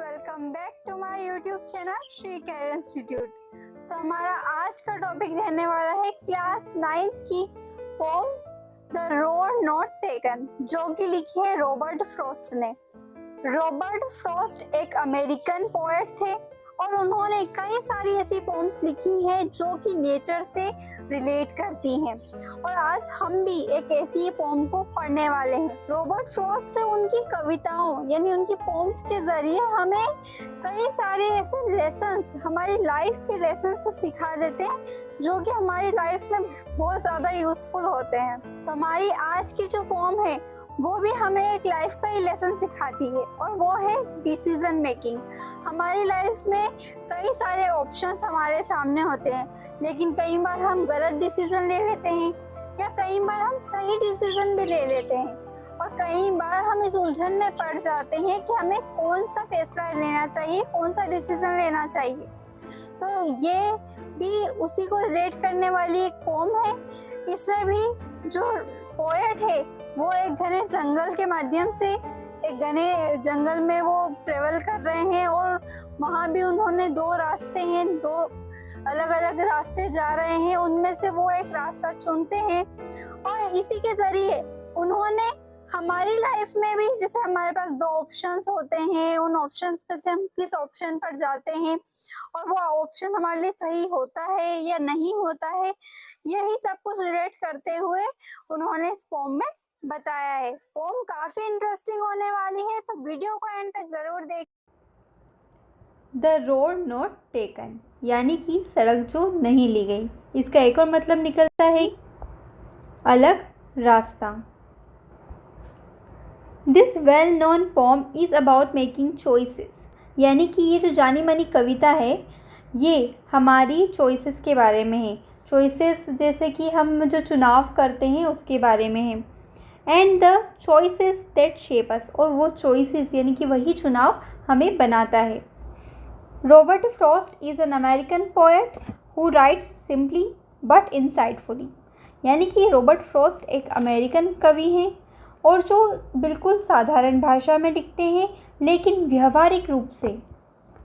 Welcome back to my YouTube channel Shri care institute. तो हमारा आज का टॉपिक रहने वाला है क्लास 9th की poem the road not taken, जो कि लिखी है रॉबर्ट फ्रॉस्ट ने। रॉबर्ट फ्रॉस्ट एक अमेरिकन पोएट थे और उन्होंने कई सारी ऐसी पोम्स लिखी हैं जो कि नेचर से रिलेट करती हैं, और आज हम भी एक ऐसी पोम को पढ़ने वाले हैं। रॉबर्ट फ्रॉस्ट उनकी कविताओं यानी उनकी पोम्स के जरिए हमें कई सारे ऐसे लेसन्स, हमारी लाइफ के लेसन्स सिखा देते हैं जो कि हमारी लाइफ में बहुत ज़्यादा यूजफुल होते हैं। तो हमारी आज की जो पोम है वो भी हमें एक लाइफ का ही लेसन सिखाती है, और वो है डिसीजन मेकिंग। हमारी लाइफ में कई सारे ऑप्शंस हमारे सामने होते हैं, लेकिन कई बार हम गलत डिसीजन ले लेते हैं या कई बार हम सही डिसीजन भी ले लेते हैं, और कई बार हम इस उलझन में पड़ जाते हैं कि हमें कौन सा फैसला लेना चाहिए, कौन सा डिसीजन लेना चाहिए। तो ये भी उसी को रिलेट करने वाली एक पोम है। इसमें भी जो पोएट है वो एक घने जंगल के माध्यम से, एक घने जंगल में वो ट्रेवल कर रहे हैं, और वहाँ भी उन्होंने दो रास्ते हैं, दो अलग अलग रास्ते जा रहे हैं, उनमें से वो एक रास्ता चुनते हैं, और इसी के जरिए उन्होंने हमारी लाइफ में भी, जैसे हमारे पास दो ऑप्शंस होते हैं, उन ऑप्शंस में से हम किस ऑप्शन पर जाते हैं और वो ऑप्शन हमारे लिए सही होता है या नहीं होता है, यही सब कुछ रिलेट करते हुए उन्होंने इस पोम में बताया है। पोम काफी इंटरेस्टिंग होने वाली है, तो वीडियो को एंड तक जरूर देख। द रोड नॉट टेकन यानी कि सड़क जो नहीं ली गई, इसका एक और मतलब निकलता है अलग रास्ता। This well known poem is about making choices, यानी कि ये जो जानी मानी कविता है ये हमारी चॉइसेस के बारे में है। चॉइसेस जैसे कि हम जो चुनाव करते हैं उसके बारे में है। And the choices that shape us, और वो चॉइसेस यानी कि वही चुनाव हमें बनाता है। Robert Frost is an American poet who writes simply but insightfully, यानी कि रॉबर्ट फ्रॉस्ट एक अमेरिकन कवि हैं और जो बिल्कुल साधारण भाषा में लिखते हैं लेकिन व्यवहारिक रूप say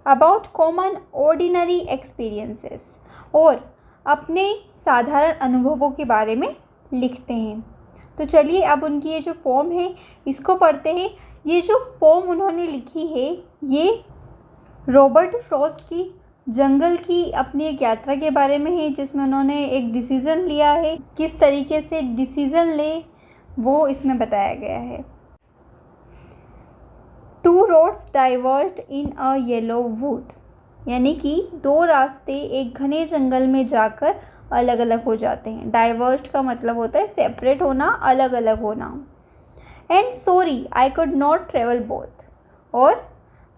about common ordinary experiences, और अपने साधारण अनुभवों के बारे में लिखते हैं। तो चलिए अब उनकी ये जो पोम है इसको पढ़ते हैं। ये जो पोम उन्होंने लिखी है ये रॉबर्ट फ्रॉस्ट की जंगल की अपनी एक यात्रा के बारे में है, जिसमें उन्होंने एक डिसीज़न लिया है। किस तरीके से डिसीज़न ले वो इसमें बताया गया है। Two roads divorced in a yellow would, यानी कि दो रास्ते एक घने जंगल में जाकर अलग अलग हो जाते हैं। डाइवर्स्ड का मतलब होता है सेपरेट होना, अलग अलग होना। And sorry I could not travel both, और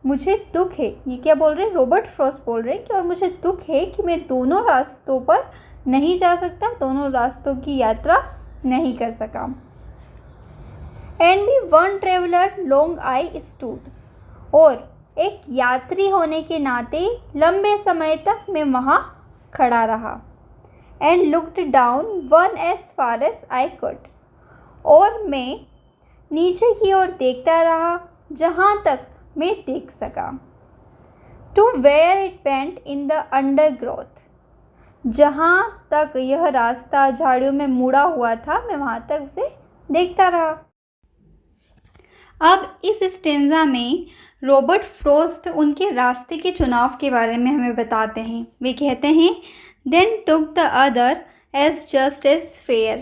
मुझे दुख है, ये क्या बोल रहे हैं, रॉबर्ट फ्रॉस्ट बोल रहे हैं कि और मुझे दुख है कि मैं दोनों रास्तों पर नहीं जा सकता, दोनों रास्तों की यात्रा नहीं कर सका। And be one traveler long I stood, और एक यात्री होने के नाते लंबे समय तक मैं वहाँ खड़ा रहा। And looked down one as far as I could, और मैं नीचे की ओर देखता रहा जहाँ तक मैं देख सका। To where it bent in the undergrowth, जहाँ तक यह रास्ता झाड़ियों में मुड़ा हुआ था मैं वहाँ तक उसे देखता रहा। अब इस स्टेंजा में रॉबर्ट फ्रॉस्ट उनके रास्ते के चुनाव के बारे में हमें बताते हैं। वे कहते हैं then took the other as just as fair,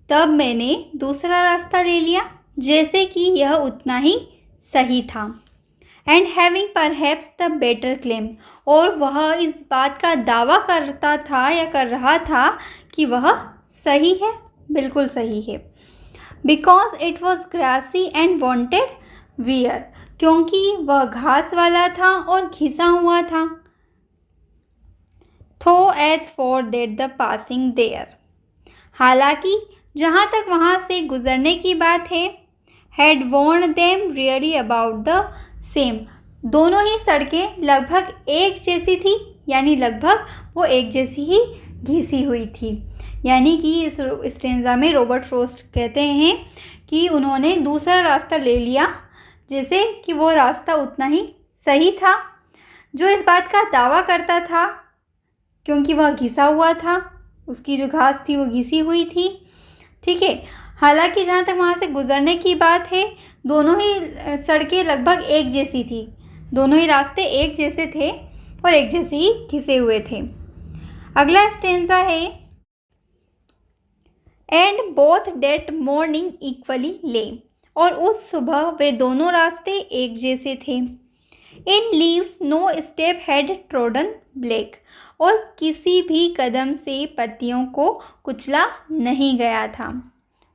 तब मैंने दूसरा रास्ता ले लिया जैसे कि यह उतना ही सही था। And having perhaps the better claim, और वह इस बात का दावा करता था या कर रहा था कि वह सही है, बिल्कुल सही है। Because it was grassy and wanted wear, क्योंकि वह घास वाला था और घिसा हुआ था। Though as for that the passing there, हालांकि जहाँ तक वहाँ से गुजरने की बात है, had worn them really about the same, दोनों ही सड़कें लगभग एक जैसी थी, यानी लगभग वो एक जैसी ही घिसी हुई थी। यानी कि इस स्टेंजा में रॉबर्ट फ्रॉस्ट कहते हैं कि उन्होंने दूसरा रास्ता ले लिया जैसे कि वो रास्ता उतना ही सही था, जो इस बात का दावा करता था क्योंकि वह घिसा हुआ था, उसकी जो घास थी वो घिसी हुई थी। ठीक है, हालांकि जहाँ तक वहाँ से गुजरने की बात है, दोनों ही सड़कें लगभग एक जैसी थी, दोनों ही रास्ते एक जैसे थे और एक जैसे ही घिसे हुए थे। अगला स्टेंजा है, and both that morning equally lay, और उस सुबह वे दोनों रास्ते एक जैसे थे। In leaves no step had trodden black, और किसी भी कदम से पत्तियों को कुचला नहीं गया था।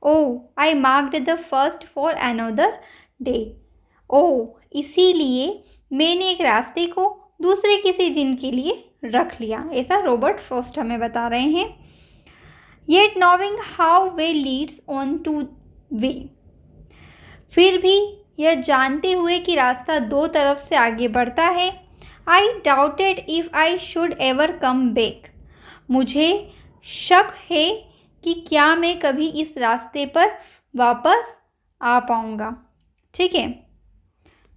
Oh I marked the first for another day, oh इसीलिए मैंने एक रास्ते को दूसरे किसी दिन के लिए रख लिया, ऐसा रॉबर्ट फ्रॉस्ट हमें बता रहे हैं। Yet नोविंग how way Leeds on two way, फिर भी यह जानते हुए कि रास्ता दो तरफ से आगे बढ़ता है। आई doubted if I should ever come back, मुझे शक है कि क्या मैं कभी इस रास्ते पर वापस आ पाऊँगा। ठीक है,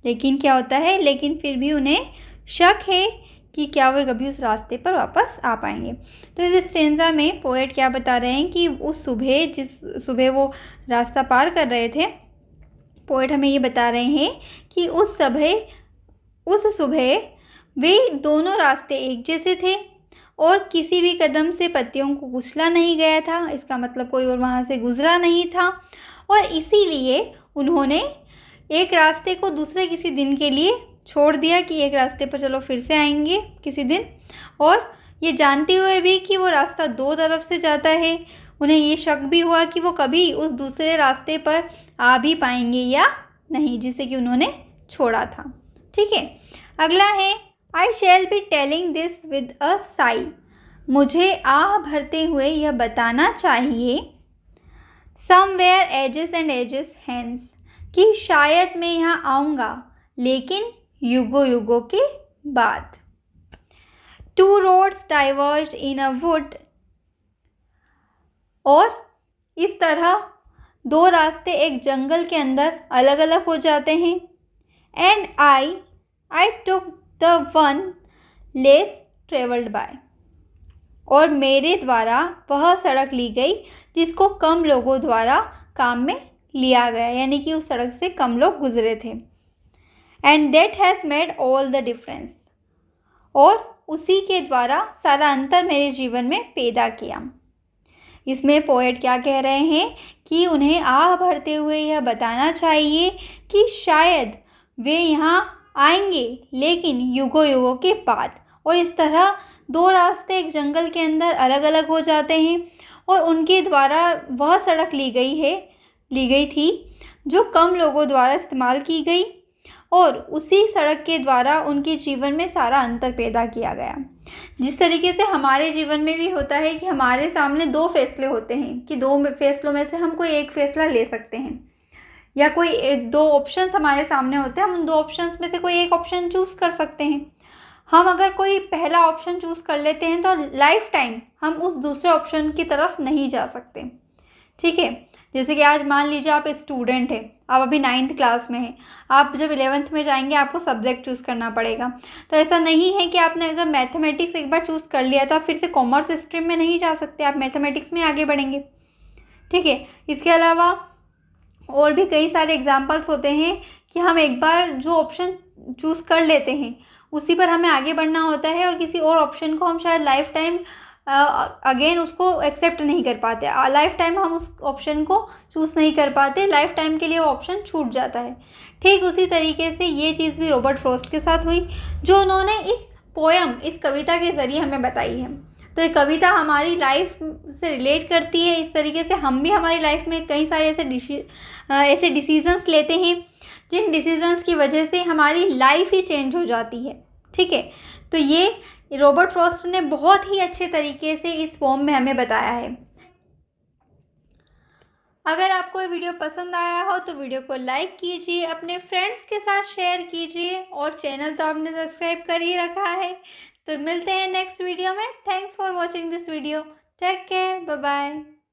लेकिन क्या होता है, लेकिन फिर भी उन्हें शक है कि क्या वे कभी उस रास्ते पर वापस आ पाएंगे। तो इस स्टेंजा में पोएट क्या बता रहे हैं कि उस सुबह, जिस सुबह वो रास्ता पार कर रहे थे, पोएट हमें ये बता रहे हैं कि उस सुबह वे दोनों रास्ते एक जैसे थे और किसी भी कदम से पत्तियों को कुचला नहीं गया था, इसका मतलब कोई और वहाँ से गुजरा नहीं था, और इसीलिए उन्होंने एक रास्ते को दूसरे किसी दिन के लिए छोड़ दिया कि एक रास्ते पर चलो फिर से आएंगे किसी दिन, और ये जानते हुए भी कि वो रास्ता दो तरफ से जाता है, उन्हें ये शक भी हुआ कि वो कभी उस दूसरे रास्ते पर आ भी पाएंगे या नहीं, जिसे कि उन्होंने छोड़ा था। ठीक है, अगला है, I shall be telling this with a sigh, मुझे आह भरते हुए यह बताना चाहिए, somewhere ages and ages hence, कि शायद मैं यहाँ आऊँगा लेकिन युगों युगों के बाद। Two roads diverged in a wood, और इस तरह दो रास्ते एक जंगल के अंदर अलग अलग हो जाते हैं। And I took the one less travelled by, और मेरे द्वारा वह सड़क ली गई जिसको कम लोगों द्वारा काम में लिया गया, यानी कि उस सड़क से कम लोग गुजरे थे। And that has made all the difference, और उसी के द्वारा सारा अंतर मेरे जीवन में पैदा किया। इसमें पोएट क्या कह रहे हैं कि उन्हें आह भरते हुए यह बताना चाहिए कि शायद वे यहाँ आएंगे लेकिन युगों युगों के बाद, और इस तरह दो रास्ते एक जंगल के अंदर अलग अलग हो जाते हैं और उनके द्वारा वह सड़क ली गई थी जो कम लोगों द्वारा इस्तेमाल की गई, और उसी सड़क के द्वारा उनके जीवन में सारा अंतर पैदा किया गया। जिस तरीके से हमारे जीवन में भी होता है कि हमारे सामने दो फैसले होते हैं कि दो फैसलों में से हम कोई एक फ़ैसला ले सकते हैं, या कोई दो ऑप्शंस हमारे सामने होते हैं, हम उन दो ऑप्शंस में से कोई एक ऑप्शन चूज़ कर सकते हैं। हम अगर कोई पहला ऑप्शन चूज़ कर लेते हैं तो लाइफ टाइम हम उस दूसरे ऑप्शन की तरफ नहीं जा सकते। ठीक है, जैसे कि आज मान लीजिए आप स्टूडेंट हैं, आप अभी 9th क्लास में हैं, आप जब 11th में जाएंगे आपको सब्जेक्ट चूज़ करना पड़ेगा। तो ऐसा नहीं है कि आपने अगर मैथमेटिक्स एक बार चूज़ कर लिया तो आप फिर से कॉमर्स स्ट्रीम में नहीं जा सकते, आप मैथमेटिक्स में आगे बढ़ेंगे। ठीक है, इसके अलावा और भी कई सारे एग्जाम्पल्स होते हैं कि हम एक बार जो ऑप्शन चूज़ कर लेते हैं उसी पर हमें आगे बढ़ना होता है, और किसी और ऑप्शन को हम शायद लाइफ टाइम अगेन उसको एक्सेप्ट नहीं कर पाते, लाइफ टाइम हम उस ऑप्शन को चूज़ नहीं कर पाते, लाइफ टाइम के लिए वो ऑप्शन छूट जाता है। ठीक उसी तरीके से ये चीज़ भी रॉबर्ट फ्रॉस्ट के साथ हुई, जो उन्होंने इस कविता के ज़रिए हमें बताई है। तो ये कविता हमारी लाइफ से रिलेट करती है, इस तरीके से हम भी हमारी लाइफ में कई सारे ऐसे डिसीजंस लेते हैं जिन डिसीजंस की वजह से हमारी लाइफ ही चेंज हो जाती है। ठीक है, तो ये रॉबर्ट फ्रॉस्ट ने बहुत ही अच्छे तरीके से इस पोएम में हमें बताया है। अगर आपको ये वीडियो पसंद आया हो तो वीडियो को लाइक कीजिए, अपने फ्रेंड्स के साथ शेयर कीजिए, और चैनल तो आपने सब्सक्राइब कर ही रखा है। तो मिलते हैं नेक्स्ट वीडियो में। Thanks for watching this video. Take care, bye bye.